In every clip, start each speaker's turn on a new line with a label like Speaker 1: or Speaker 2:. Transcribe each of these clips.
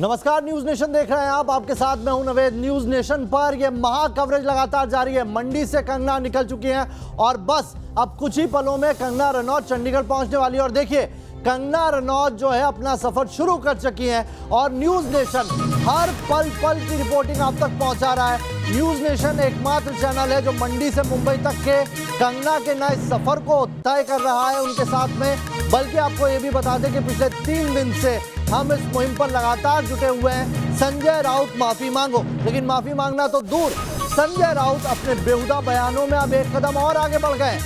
Speaker 1: नमस्कार, news nation देख रहे हैं आप। आपके साथ मैं हूं नवेद। न्यूज नेशन पर यह महा कवरेज लगातार जारी है। मंडी से कंगना निकल चुकी हैं और बस अब कुछ ही पलों में कंगना रनौत चंडीगढ़ पहुंचने वाली है। और देखिए, कंगना रनौत जो है अपना सफर शुरू कर चुकी हैं और न्यूज नेशन हर पल पल की रिपोर्टिंग आप तक पहुंचा रहा है। न्यूज नेशन एकमात्र चैनल है जो मंडी से मुंबई तक के कंगना के नए सफर को तय कर रहा है उनके साथ में। बल्कि आपको ये भी बता दें कि पिछले 3 दिन से हम इस मुहिम पर लगातार जुटे हुए हैं। संजय राउत माफी मांगो, लेकिन माफी मांगना तो दूर, संजय राउत अपने बेहुदा बयानों में अब एक कदम और आगे बढ़ गए।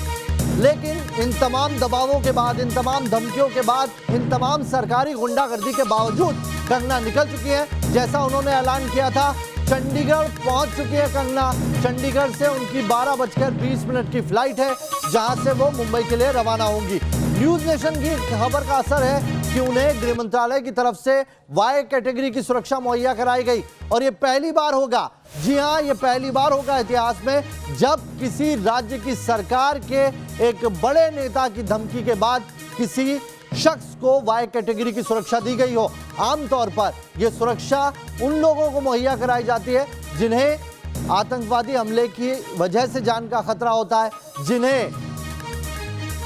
Speaker 1: लेकिन इन तमाम दबावों के बाद, इन तमाम धमकियों के बाद, इन तमाम सरकारी गुंडागर्दी के बावजूद कंगना निकल चुकी है। जैसा उन्होंने ऐलान किया था, चंडीगढ़ पहुंच चुकी है कंगना। चंडीगढ़ से उनकी 12:20 की फ्लाइट है, जहां से वो मुंबई के लिए रवाना होंगी। न्यूज नेशन की खबर का असर है कि उन्हें गृह मंत्रालय की तरफ से वाई कैटेगरी की सुरक्षा मुहैया कराई गई। और ये पहली बार होगा, जी हां, ये पहली बार होगा इतिहास में जब किसी राज्य की सरकार के एक बड़े नेता की धमकी के बाद किसी शख्स को वाई कैटेगरी की सुरक्षा दी गई हो। आमतौर पर यह सुरक्षा उन लोगों को मुहैया कराई जाती है जिन्हें आतंकवादी हमले की वजह से जान का खतरा होता है, जिन्हें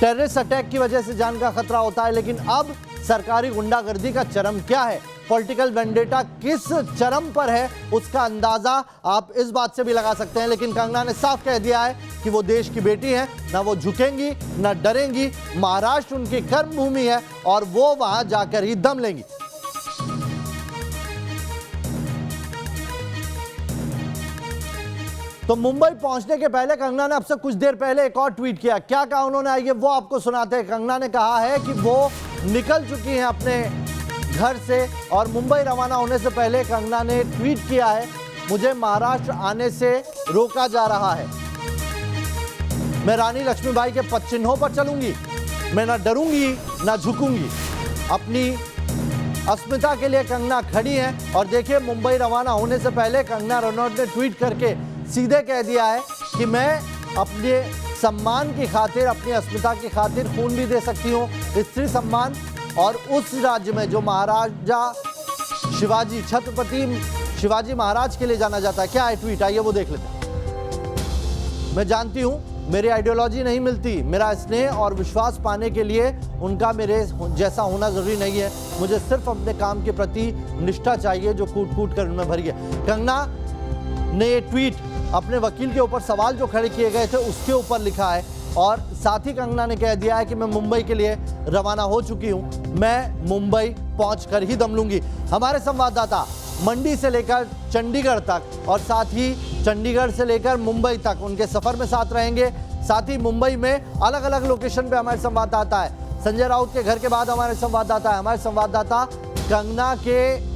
Speaker 1: टेररिस्ट अटैक की वजह से जान का खतरा होता है। लेकिन अब सरकारी गुंडागर्दी का चरम क्या है, पॉलिटिकल वेंडेटा किस चरम पर है, उसका अंदाजा आप इस बात से भी लगा सकते हैं। लेकिन कंगना ने साफ कह दिया है कि वो देश की बेटी है, ना वो झुकेंगी ना डरेंगी। महाराष्ट्र उनकी कर्म भूमि है और वो वहां जाकर ही दम लेंगी। तो मुंबई पहुंचने के पहले कंगना ने अब से कुछ देर पहले एक और ट्वीट किया। क्या कहा उन्होंने, आइए वो आपको सुनाते हैं। कंगना ने कहा है कि वो निकल चुकी हैं अपने घर से और मुंबई रवाना होने से पहले कंगना ने ट्वीट किया है, मुझे महाराष्ट्र आने से रोका जा रहा है। मैं रानी लक्ष्मीबाई के पद चिन्हों पर चलूंगी, मैं ना डरूंगी ना झुकूंगी। अपनी अस्मिता के लिए कंगना खड़ी हैं। और देखिए, मुंबई रवाना होने से पहले कंगना रनौत ने ट्वीट करके सीधे कह दिया है कि मैं अपने सम्मान की खातिर, अपनी अस्मिता की खातिर खून भी दे सकती हूँ। स्त्री सम्मान और उस राज्य में जो महाराजा शिवाजी, छत्रपति शिवाजी महाराज के लिए जाना जाता है। क्या है ट्वीट, आइए वो देख लेते हैं। मैं जानती हूँ मेरी आइडियोलॉजी नहीं मिलती, मेरा स्नेह और विश्वास पाने के लिए उनका मेरे जैसा होना जरूरी नहीं है। मुझे सिर्फ अपने काम के प्रति निष्ठा चाहिए जो कूट कूट कर उनमें भरी है। कंगना ने ये ट्वीट अपने वकील के ऊपर सवाल जो खड़े किए गए थे उसके ऊपर लिखा है। और साथ ही कंगना ने कह दिया है कि मैं मुंबई के लिए रवाना हो चुकी हूं, मैं मुंबई पहुंचकर ही दम लूंगी। हमारे संवाददाता मंडी से लेकर चंडीगढ़ तक और साथ ही चंडीगढ़ से लेकर मुंबई तक उनके सफर में साथ रहेंगे। साथ ही मुंबई में अलग अलग लोकेशन पे हमारे संवाददाता है। संजय राउत के घर के बाद हमारे संवाददाता है। हमारे संवाददाता कंगना के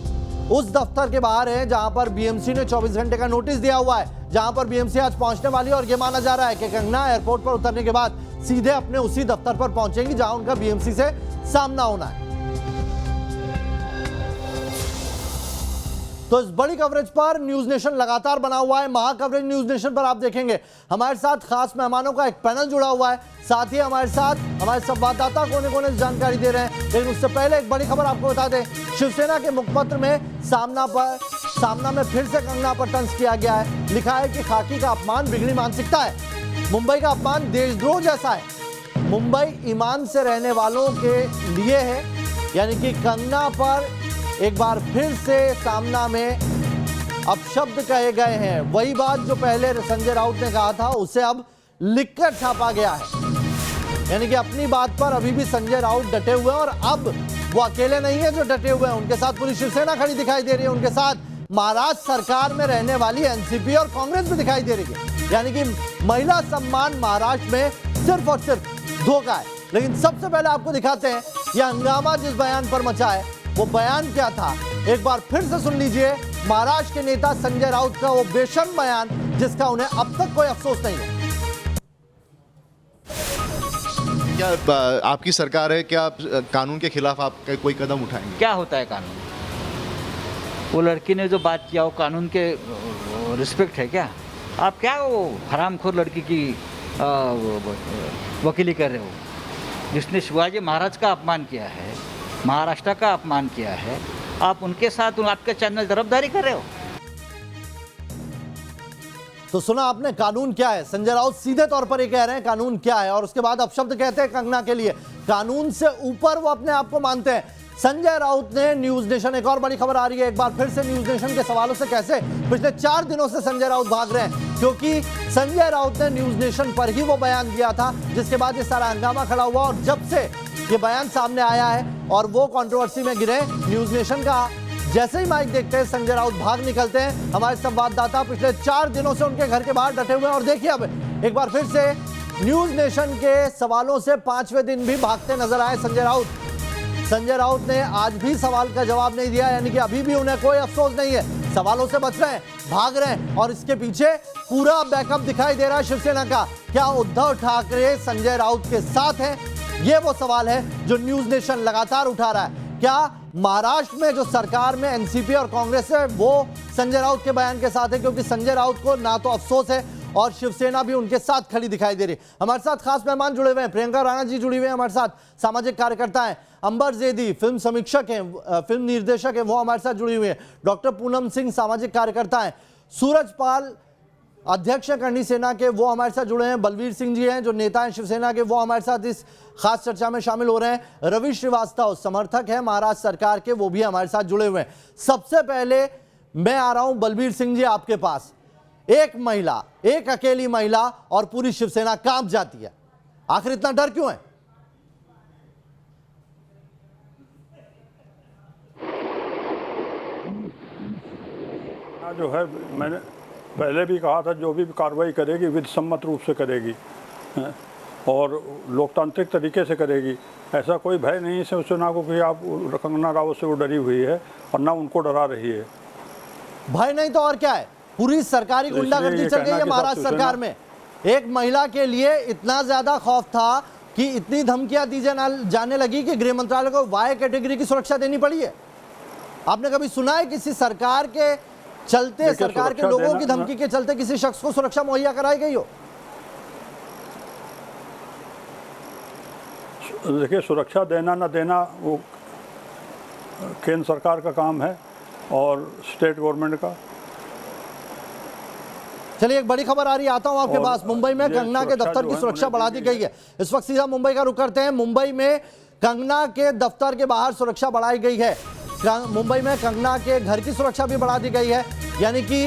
Speaker 1: उस दफ्तर के बाहर है जहां पर बीएमसी ने 24 घंटे का नोटिस दिया हुआ है, जहां पर बीएमसी आज पहुंचने वाली है। और यह माना जा रहा है कि कंगना एयरपोर्ट पर उतरने के बाद सीधे अपने उसी दफ्तर पर पहुंचेंगी जहां उनका बीएमसी से सामना होना है। तो इस बड़ी कवरेज पर न्यूज नेशन लगातार बना हुआ है। महा कवरेज न्यूज नेशन पर आप देखेंगे हमारे साथ खास मेहमानों का एक पैनल जुड़ा हुआ है। साथ ही हमारे साथ हमारे संवाददाता कोने कोने से जानकारी दे रहे हैं। लेकिन उससे पहले एक बड़ी खबर आपको बता दें, शिवसेना के मुखपत्र में सामना में फिर से कंगना पर तंज किया गया है। लिखा है कि खाकी का अपमान बिगड़ी मानसिकता है, मुंबई का अपमान देशद्रोह जैसा है, मुंबई ईमान से रहने वालों के लिए है। यानी कि कंगना पर एक बार फिर से सामना में अब शब्द कहे गए हैं। वही बात जो पहले संजय राउत ने कहा था उसे अब लिखकर छापा गया है। यानी कि अपनी बात पर अभी भी संजय राउत डटे हुए हैं और अब वो अकेले नहीं है जो डटे हुए हैं, उनके साथ पूरी शिवसेना खड़ी दिखाई दे रही है। उनके साथ महाराष्ट्र सरकार में रहने वाली एनसीपी और कांग्रेस भी दिखाई दे रही है। यानी कि महिला सम्मान महाराष्ट्र में सिर्फ और सिर्फ धोखा है। लेकिन सबसे पहले आपको दिखाते हैं यह हंगामा जिस बयान पर मचा है वो बयान क्या था, एक बार फिर से सुन लीजिए। महाराष्ट्र के नेता संजय राउत का वो बेशर्म बयान जिसका उन्हें अब तक कोई अफसोस नहीं है।
Speaker 2: क्या आपकी सरकार है, क्या आप कानून के खिलाफ आप कोई कदम उठाएंगे?
Speaker 3: क्या होता है कानून? वो लड़की ने जो बात किया वो कानून के रिस्पेक्ट है क्या? आप क्या वो हरामखोर लड़की की वकीली कर रहे हो जिसने शिवाजी महाराज का अपमान किया है, महाराष्ट्र का अपमान किया है, आप उनके साथ आपके चैनल तरफदारी कर रहे हो।
Speaker 1: तो सुना आपने कानून क्या है। संजय राउत सीधे तौर पर ये कह रहे हैं कानून क्या है, और उसके बाद अपशब्द कहते हैं कंगना के लिए। कानून से ऊपर वो अपने आप को मानते हैं। संजय राउत ने न्यूज नेशन, एक और बड़ी खबर आ रही है एक बार फिर से न्यूज नेशन के सवालों से। कैसे पिछले 4 दिनों से संजय राउत भाग रहे हैं, क्योंकि संजय राउत ने न्यूज नेशन पर ही वो बयान दिया था जिसके बाद ये सारा हंगामा खड़ा हुआ। और जब से ये बयान सामने आया है और वो कंट्रोवर्सी में गिरे, न्यूज नेशन का जैसे ही माइक देखते हैं संजय राउत भाग निकलते हैं। हमारे संवाददाता पिछले 4 दिनों से उनके घर के बाहर डटे हुए हैं। और देखिए अब एक बार फिर से न्यूज नेशन के सवालों से 5वें दिन भी भागते नजर आए संजय राउत। संजय राउत ने आज भी सवाल का जवाब नहीं दिया, यानी कि अभी भी उन्हें कोई अफसोस नहीं है। सवालों से बच रहे हैं, भाग रहे हैं, और इसके पीछे पूरा बैकअप दिखाई दे रहा है शिवसेना का। क्या उद्धव ठाकरे संजय राउत के साथ हैं? ये वो सवाल है जो न्यूज नेशन लगातार उठा रहा है। क्या महाराष्ट्र में जो सरकार में एनसीपी और कांग्रेस है वो संजय राउत के बयान के साथ है? क्योंकि संजय राउत को ना तो अफसोस है और शिवसेना भी उनके साथ खड़ी दिखाई दे रही। हमारे साथ खास मेहमान जुड़े हुए हैं, प्रियंका राणा जी जुड़ी हुई हैं हमारे साथ, सामाजिक कार्यकर्ता हैं। अंबर जैदी फिल्म समीक्षक हैं, फिल्म निर्देशक हैं, वो हमारे साथ जुड़ी हुई हैं। डॉक्टर पूनम सिंह सामाजिक कार्यकर्ता हैं। सूरज पाल अध्यक्ष करणी सेना के, वो हमारे साथ जुड़े हैं। बलवीर सिंह जी हैं जो नेता हैं शिवसेना के, वो हमारे साथ इस खास चर्चा में शामिल हो रहे हैं। रवि श्रीवास्तव समर्थक हैं महाराष्ट्र सरकार के, वो भी हमारे साथ जुड़े हुए हैं। सबसे पहले मैं आ रहा हूं बलवीर सिंह जी आपके पास। एक महिला, एक अकेली महिला और पूरी शिवसेना कांप जाती है, आखिर इतना डर क्यों है?
Speaker 4: जो है, मैंने पहले भी कहा था जो भी कार्रवाई करेगी विधि सम्मत रूप से करेगी और लोकतांत्रिक तरीके से करेगी। ऐसा कोई भय नहीं है शिवसेना को कि आप कंगना रावत से वो डरी हुई है और ना उनको डरा रही है।
Speaker 1: भय नहीं तो और क्या है? पूरी सरकारी गुंडागर्दी चल गई है महाराष्ट्र सरकार में। एक महिला के लिए इतना ज्यादा खौफ था कि इतनी धमकियां दी जाने लगी कि गृह मंत्रालय को वाई कैटेगरी की सुरक्षा देनी पड़ी है। आपने कभी सुना है किसी सरकार के चलते, सरकार के लोगों की धमकी के चलते किसी शख्स को सुरक्षा मुहैया कराई गई हो?
Speaker 4: देखिए, सुरक्षा देना ना देना वो केंद्र सरकार का काम है और स्टेट गवर्नमेंट का।
Speaker 1: चलिए एक बड़ी खबर आ रही है, आता हूं आपके पास। मुंबई में कंगना के दफ्तर की सुरक्षा बढ़ा दी गई है। इस वक्त सीधा मुंबई का रुख करते हैं। मुंबई में कंगना के दफ्तर के बाहर सुरक्षा बढ़ाई गई है। मुंबई में कंगना के घर की सुरक्षा भी बढ़ा दी गई है, यानी कि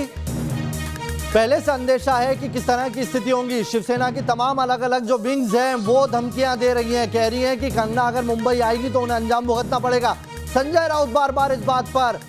Speaker 1: पहले से अंदेशा है कि किस तरह की स्थिति होगी। शिवसेना की तमाम अलग अलग जो विंग्स हैं वो धमकियां दे रही हैं, कह रही हैं कि कंगना अगर मुंबई आएगी तो उन्हें अंजाम भुगतना पड़ेगा। संजय राउत बार बार इस बात पर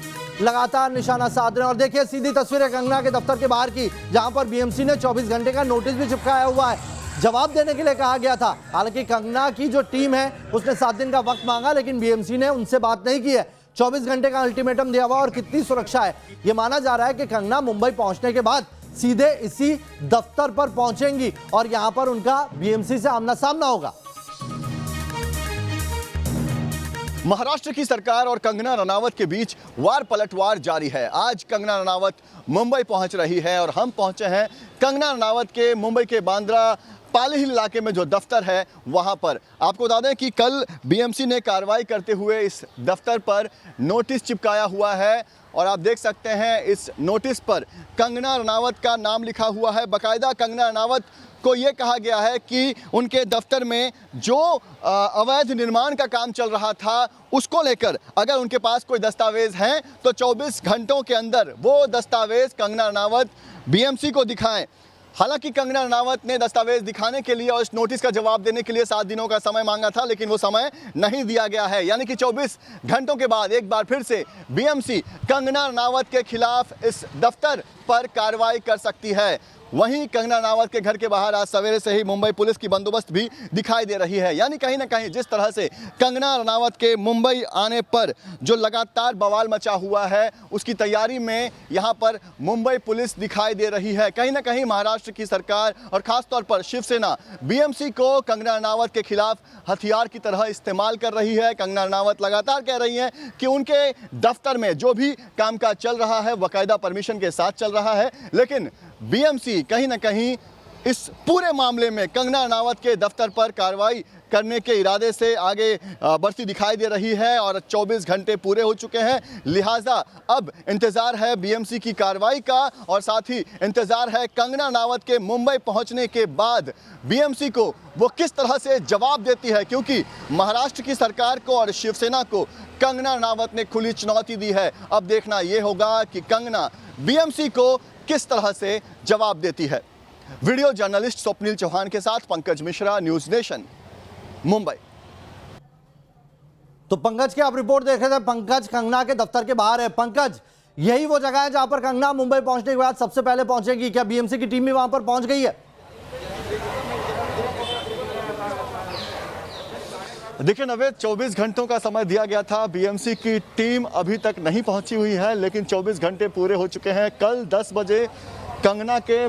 Speaker 1: लगातार निशाना साध रहे हैं। और देखिए सीधी तस्वीर है कंगना के दफ्तर के बाहर की, जहां पर बीएमसी ने 24 घंटे का नोटिस भी चिपकाया हुआ है। जवाब देने के लिए कहा गया था। हालांकि कंगना की जो टीम है उसने 7 दिन का वक्त मांगा, लेकिन बीएमसी ने उनसे बात नहीं की है। 24 घंटे का अल्टीमेटम दिया हुआ। और कितनी सुरक्षा है, यह माना जा रहा है कि कंगना मुंबई पहुंचने के बाद सीधे इसी दफ्तर पर पहुंचेंगी और यहां पर उनका बीएमसी से आमना सामना होगा।
Speaker 5: महाराष्ट्र की सरकार और कंगना रनावत के बीच वार पलटवार जारी है। आज कंगना रनावत मुंबई पहुंच रही है और हम पहुंचे हैं कंगना रनावत के मुंबई के बांद्रा पाली हिल इलाके में जो दफ्तर है वहां पर। आपको बता दें कि कल बीएमसी ने कार्रवाई करते हुए इस दफ्तर पर नोटिस चिपकाया हुआ है और आप देख सकते हैं इस नोटिस पर कंगना रनावत का नाम लिखा हुआ है। बाकायदा कंगना रनावत को ये कहा गया है कि उनके दफ्तर में जो अवैध निर्माण का काम चल रहा था उसको लेकर अगर उनके पास कोई दस्तावेज हैं तो 24 घंटों के अंदर वो दस्तावेज कंगना रनावत बीएमसी को दिखाएं। हालांकि कंगना रनावत ने दस्तावेज दिखाने के लिए और इस नोटिस का जवाब देने के लिए 7 दिनों का समय मांगा था, लेकिन वो समय नहीं दिया गया है। यानी कि 24 घंटों के बाद एक बार फिर से बीएमसी कंगना रनावत के खिलाफ इस दफ्तर पर कार्रवाई कर सकती है। वहीं कंगना रनावत के घर के बाहर आज सवेरे से ही मुंबई पुलिस की बंदोबस्त भी दिखाई दे रही है। यानी कहीं ना कहीं जिस तरह से कंगना रनावत के मुंबई आने पर जो लगातार बवाल मचा हुआ है उसकी तैयारी में यहां पर मुंबई पुलिस दिखाई दे रही है। कहीं ना कहीं महाराष्ट्र की सरकार और खासतौर पर शिवसेना बीएमसी को कंगना रनावत के खिलाफ हथियार की तरह इस्तेमाल कर रही है। कंगना रनावत लगातार कह रही हैं कि उनके दफ्तर में जो भी कामकाज चल रहा है बाकायदा परमिशन के साथ चल रहा है, लेकिन बीएमसी कहीं ना कहीं इस पूरे मामले में कंगना रनावत के दफ्तर पर कार्रवाई करने के इरादे से आगे बढ़ती दिखाई दे रही है और 24 घंटे पूरे हो चुके हैं। लिहाजा अब इंतज़ार है बीएमसी की कार्रवाई का और साथ ही इंतज़ार है कंगना रनावत के मुंबई पहुंचने के बाद बीएमसी को वो किस तरह से जवाब देती है, क्योंकि महाराष्ट्र की सरकार को और शिवसेना को कंगना रनावत ने खुली चुनौती दी है। अब देखना ये होगा कि कंगना बीएमसी को किस तरह से जवाब देती है। वीडियो जर्नलिस्ट स्वप्निल चौहान के साथ पंकज मिश्रा, न्यूज़ नेशन, मुंबई।
Speaker 1: तो पंकज की आप रिपोर्ट देख रहे थे। पंकज कंगना के दफ्तर के बाहर है। पंकज, यही वो जगह है जहां पर कंगना मुंबई पहुंचने के बाद सबसे पहले पहुंचेगी। क्या बीएमसी की टीम भी वहां पर पहुंच गई है?
Speaker 5: देखिए नवेद, 24 घंटों का समय दिया गया था। बीएमसी की टीम अभी तक नहीं पहुंची हुई है, लेकिन 24 घंटे पूरे हो चुके हैं। कल 10 बजे कंगना के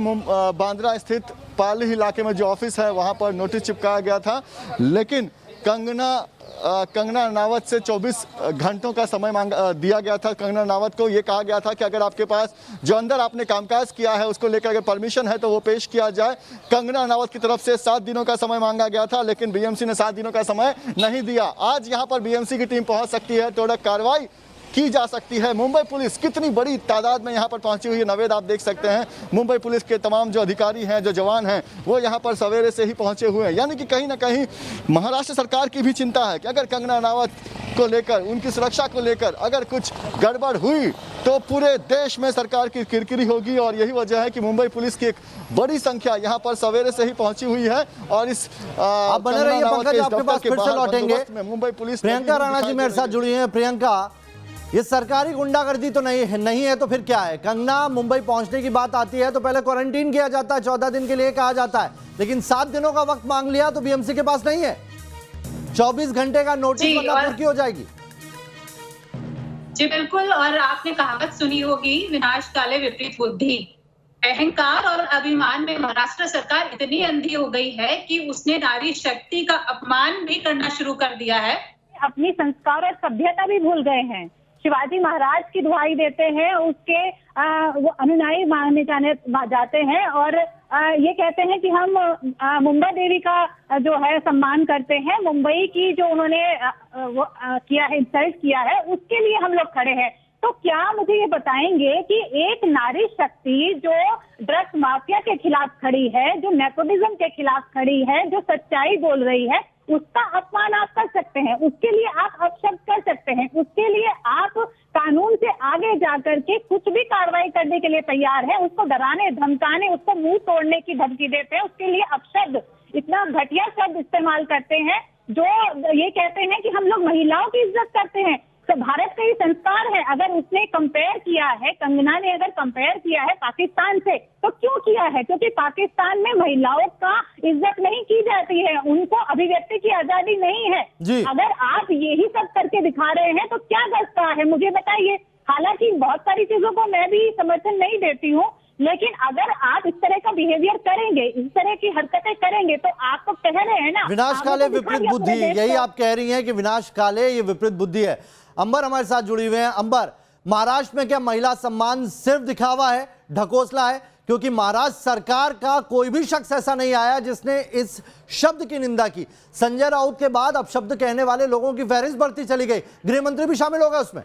Speaker 5: बांद्रा स्थित पाली इलाके में जो ऑफिस है वहां पर नोटिस चिपकाया गया था, लेकिन कंगना रनावत से 24 घंटों का समय दिया गया था। कंगना रनावत को ये कहा गया था कि अगर आपके पास जो अंदर आपने कामकाज किया है उसको लेकर अगर परमिशन है तो वो पेश किया जाए। कंगना रनावत की तरफ से 7 दिनों का समय मांगा गया था, लेकिन बीएमसी ने 7 दिनों का समय नहीं दिया। आज यहाँ पर बीएमसी की टीम पहुँच सकती है, तो कार्रवाई की जा सकती है। मुंबई पुलिस कितनी बड़ी तादाद में यहाँ पर पहुंची हुई है नवेद, आप देख सकते हैं। मुंबई पुलिस के तमाम जो अधिकारी हैं, जो जवान हैं, वो यहाँ पर सवेरे से ही पहुंचे हुए हैं। यानी कि कहीं ना कहीं महाराष्ट्र सरकार की भी चिंता है कि अगर कंगना रनावत को लेकर, उनकी सुरक्षा को लेकर अगर कुछ गड़बड़ हुई तो पूरे देश में सरकार की किरकिरी होगी। और यही वजह है कि मुंबई पुलिस की एक बड़ी संख्या यहाँ पर सवेरे से ही पहुंची हुई है। और इस
Speaker 1: आप बने रहिए पंकज, आपके पास फिर से लौटेंगे।
Speaker 5: मुंबई पुलिस
Speaker 1: प्रियंका राणा जी मेरे साथ जुड़ी हैं। प्रियंका, ये सरकारी गुंडागर्दी तो नहीं है तो फिर क्या है? कंगना मुंबई पहुंचने की बात आती है तो पहले क्वारंटीन किया जाता है, 14 दिन के लिए कहा जाता है, लेकिन 7 दिनों का वक्त मांग लिया तो बीएमसी के पास नहीं है। 24 घंटे का नोटिस वरना कुर्की हो जाएगी।
Speaker 6: जी बिल्कुल, और आपने कहावत सुनी होगी, विनाश काले विपरीत बुद्धि। अहंकार और अभिमान में महाराष्ट्र सरकार इतनी अंधी हो गई है कि उसने नारी शक्ति का अपमान भी करना शुरू कर दिया है।
Speaker 7: अपनी संस्कार और सभ्यता भी भूल गए हैं। शिवाजी महाराज की दुहाई देते हैं, उसके वो अनुयायी माने जाते हैं और ये कहते हैं कि हम मुंबा देवी का जो है सम्मान करते हैं। मुंबई की जो उन्होंने किया है, इंसल्ट किया है, उसके लिए हम लोग खड़े हैं। तो क्या मुझे ये बताएंगे कि एक नारी शक्ति जो ड्रग्स माफिया के खिलाफ खड़ी है, जो नेपोटिज्म के खिलाफ खड़ी है, जो सच्चाई बोल रही है, उसका अपमान आप कर सकते हैं, उसके लिए आप अपशब्द कर सकते हैं, उसके लिए आप कानून से आगे जाकर के कुछ भी कार्रवाई करने के लिए तैयार है, उसको डराने धमकाने, उसको मुंह तोड़ने की धमकी देते हैं, उसके लिए अपशब्द, इतना घटिया शब्द इस्तेमाल करते हैं, जो ये कहते हैं कि हम लोग महिलाओं की इज्जत करते हैं। तो भारत का ये संस्कार है। अगर उसने कंपेयर किया है, कंगना ने अगर कंपेयर किया है पाकिस्तान से, तो क्यों किया है? क्योंकि पाकिस्तान में महिलाओं का इज्जत नहीं की जाती है, उनको अभिव्यक्ति की आजादी नहीं है। अगर आप यही सब करके दिखा रहे हैं तो क्या दस्ता है, मुझे बताइए। हालांकि बहुत सारी चीजों को मैं भी समर्थन नहीं देती हूँ, लेकिन अगर आप इस तरह का बिहेवियर करेंगे, इस तरह की हरकतें करेंगे, तो आप तो कह रहे हैं ना
Speaker 1: विनाश काले विपरीत बुद्धि, यही आप कह रही हैं कि विनाश काले ये विपरीत बुद्धि है। अंबर हमारे साथ जुड़ी हुए हैं। अंबर, महाराष्ट्र में क्या महिला सम्मान सिर्फ दिखावा है, ढकोसला है? क्योंकि महाराष्ट्र सरकार का कोई भी शख्स ऐसा नहीं आया जिसने इस शब्द की निंदा की। संजय राउत के बाद अब शब्द कहने वाले लोगों की फहरिस्त बढ़ती चली गई, गृह मंत्री भी शामिल हो गए उसमें।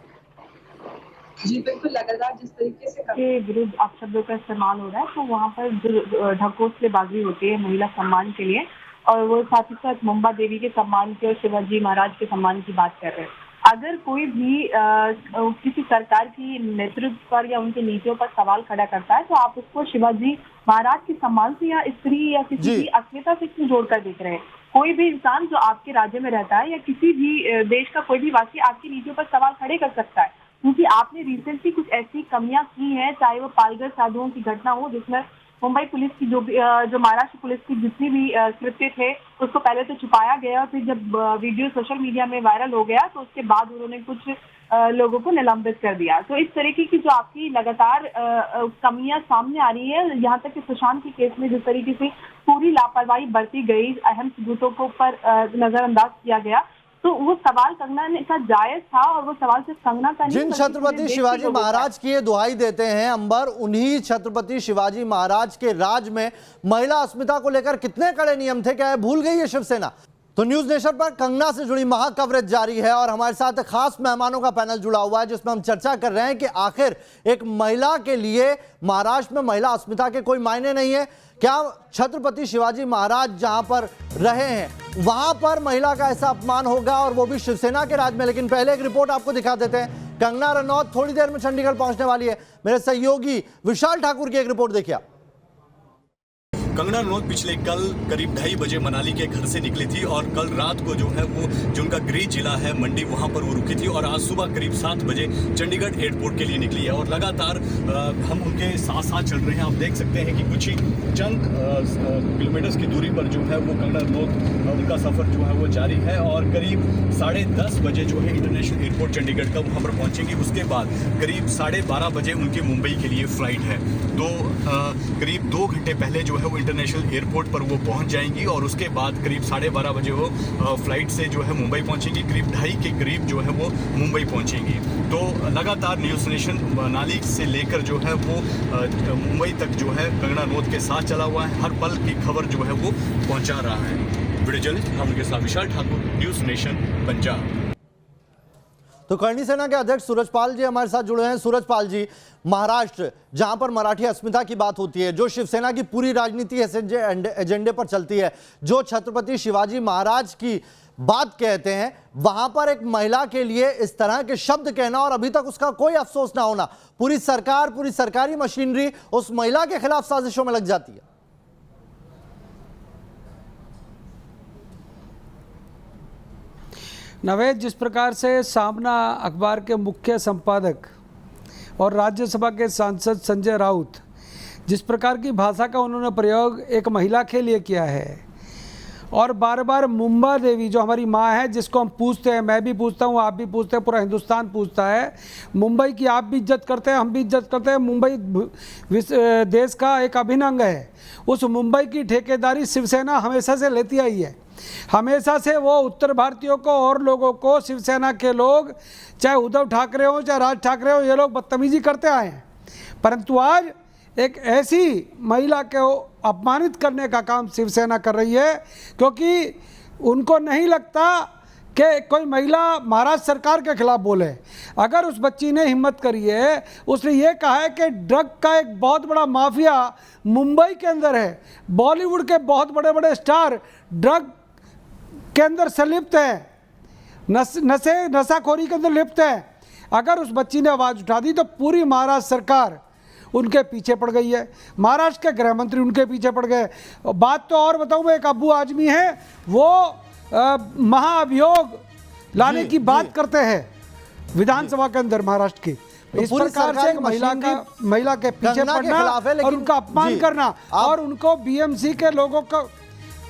Speaker 8: जी बिल्कुल, लगातार जिस तरीके से
Speaker 7: के विरुद्ध अपशब्दों का इस्तेमाल हो रहा है, तो वहाँ पर जो ढकोसलेबाजी होती है महिला सम्मान के लिए, और वो साथ ही साथ मुंबा देवी के सम्मान के और शिवाजी महाराज के सम्मान की बात कर रहे हैं। अगर कोई भी किसी सरकार की नेतृत्व पर या उनकी नीतियों पर सवाल खड़ा करता है, तो आप उसको शिवाजी महाराज के सम्मान से या स्त्री या किसी भी अस्मिता से क्यों जोड़कर देख रहे हैं? कोई भी इंसान जो आपके राज्य में रहता है या किसी भी देश का कोई भी वासी आपकी नीतियों पर सवाल खड़े कर सकता है, क्योंकि आपने रिसेंटली कुछ ऐसी कमियां की हैं, चाहे वो पालघर साधुओं की घटना हो, जिसमें मुंबई पुलिस की जो महाराष्ट्र पुलिस की जितनी भी कृत्य थे उसको पहले तो छुपाया गया, और फिर जब वीडियो सोशल मीडिया में वायरल हो गया तो उसके बाद उन्होंने कुछ लोगों को निलंबित कर दिया। तो इस तरीके की जो आपकी लगातार कमियां सामने आ रही है, यहाँ तक कि सुशांत के केस में जिस तरीके से पूरी लापरवाही बरती गई, अहम सबूतों को पर नजरअंदाज किया गया, तो वो सवाल कंगना ने का जायज था और वो सवाल सिर्फ कंगना का नहीं,
Speaker 1: जिन
Speaker 7: बल्कि
Speaker 1: छत्रपति
Speaker 7: पूरे देश
Speaker 1: शिवाजी
Speaker 7: के लोगों का है।
Speaker 1: महाराज की ये दुहाई देते हैं अंबर, उन्हीं छत्रपति शिवाजी महाराज के राज में महिला अस्मिता को लेकर कितने कड़े नियम थे, क्या ये भूल गई है शिवसेना? तो न्यूज नेशन पर कंगना से जुड़ी महा कवरेज जारी है और हमारे साथ खास मेहमानों का पैनल जुड़ा हुआ है जिसमें हम चर्चा कर रहे हैं कि आखिर एक महिला के लिए महाराष्ट्र में महिला अस्मिता के कोई मायने नहीं है क्या? छत्रपति शिवाजी महाराज जहां पर रहे हैं वहां पर महिला का ऐसा अपमान होगा और वो भी शिवसेना के राज में? लेकिन पहले एक रिपोर्ट आपको दिखा देते हैं। कंगना रनौत थोड़ी देर में चंडीगढ़ पहुंचने वाली है। मेरे सहयोगी विशाल ठाकुर की एक रिपोर्ट देखिए।
Speaker 5: कंगना रनौत पिछले कल करीब 2:30 बजे मनाली के घर से निकली थी और कल रात को जो है वो जो उनका गृह जिला है मंडी, वहां पर वो रुकी थी और आज सुबह करीब 7 बजे चंडीगढ़ एयरपोर्ट के लिए निकली है और लगातार हम उनके साथ साथ चल रहे हैं। आप देख सकते हैं कि कुछ ही चंद किलोमीटर्स की दूरी पर जो है वो कंगना रनौत उनका सफर जो है वो जारी है और करीब 10:30 बजे जो है इंटरनेशनल एयरपोर्ट चंडीगढ़ का वहां पर पहुंचेंगे। उसके बाद करीब 12:30 बजे उनकी मुंबई के लिए फ्लाइट है। तो करीब 2 घंटे पहले जो है वो इंटरनेशनल एयरपोर्ट पर वो पहुंच जाएंगी और उसके बाद करीब 12:30 बजे वो फ्लाइट से जो है मुंबई पहुंचेंगी। करीब 2:30 के करीब जो है वो मुंबई पहुंचेंगी। तो लगातार न्यूज़ नेशन मनाली से लेकर जो है वो मुंबई तक जो है कंगना रनौत के साथ चला हुआ है, हर पल की खबर जो है वो पहुंचा रहा है। वीडियो जर्नलिस्ट हम उनके साथ विशाल ठाकुर, न्यूज़ नेशन पंजाब।
Speaker 1: तो करणी सेना के अध्यक्ष सूरजपाल जी हमारे साथ जुड़े हैं। सूरजपाल जी, महाराष्ट्र जहां पर मराठी अस्मिता की बात होती है, जो शिवसेना की पूरी राजनीति एजेंडे पर चलती है, जो छत्रपति शिवाजी महाराज की बात कहते हैं, वहां पर एक महिला के लिए इस तरह के शब्द कहना और अभी तक उसका कोई अफसोस ना होना, पूरी सरकार, पूरी सरकारी मशीनरी उस महिला के खिलाफ साजिशों में लग जाती है।
Speaker 9: नवेद, जिस प्रकार से सामना अखबार के मुख्य संपादक और राज्यसभा के सांसद संजय राउत जिस प्रकार की भाषा का उन्होंने प्रयोग एक महिला के लिए किया है और बार बार मुंबा देवी जो हमारी माँ है, जिसको हम पूछते हैं, मैं भी पूछता हूँ, आप भी पूछते हैं, पूरा हिंदुस्तान पूछता है, मुंबई की आप भी इज्जत करते हैं, हम भी इज्जत करते हैं, मुंबई देश का एक अभिन्न अंग है। उस मुंबई की ठेकेदारी शिवसेना हमेशा से लेती आई है। हमेशा से वो उत्तर भारतीयों को और लोगों को, शिवसेना के लोग, चाहे उद्धव ठाकरे हो चाहे राज ठाकरे हो, ये लोग बदतमीजी करते आए हैं। परंतु आज एक ऐसी महिला को अपमानित करने का काम शिवसेना कर रही है क्योंकि उनको नहीं लगता कि कोई महिला महाराष्ट्र सरकार के खिलाफ बोले। अगर उस बच्ची ने हिम्मत करी है, उसने ये कहा है कि ड्रग का एक बहुत बड़ा माफिया मुंबई के अंदर है, बॉलीवुड के बहुत बड़े बड़े स्टार ड्रग के अंदर से लिप्त है, नशाखोरी के अंदर लिप्त है। अगर उस बच्ची ने आवाज़ उठा दी तो पूरी महाराष्ट्र सरकार उनके पीछे पड़ गई है, महाराष्ट्र के गृह मंत्री उनके पीछे पड़ गए। बात तो और बताऊं, मैं एक अब्बू आजमी है, वो महाअभियोग लाने की बात करते हैं विधानसभा के अंदर महाराष्ट्र की।
Speaker 1: तो
Speaker 9: इस प्रकार से महिला के पीछे पड़ना और उनका अपमान करना और उनको बीएमसी के लोगों को।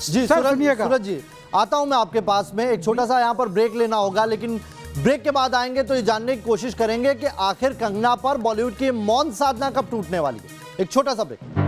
Speaker 1: जी सूरज जी, आता हूं मैं आपके पास में, एक छोटा सा यहां पर ब्रेक लेना होगा, लेकिन ब्रेक के बाद आएंगे तो ये जानने की कोशिश करेंगे कि आखिर कंगना पर बॉलीवुड की मौन साधना कब टूटने वाली है। एक छोटा सा ब्रेक।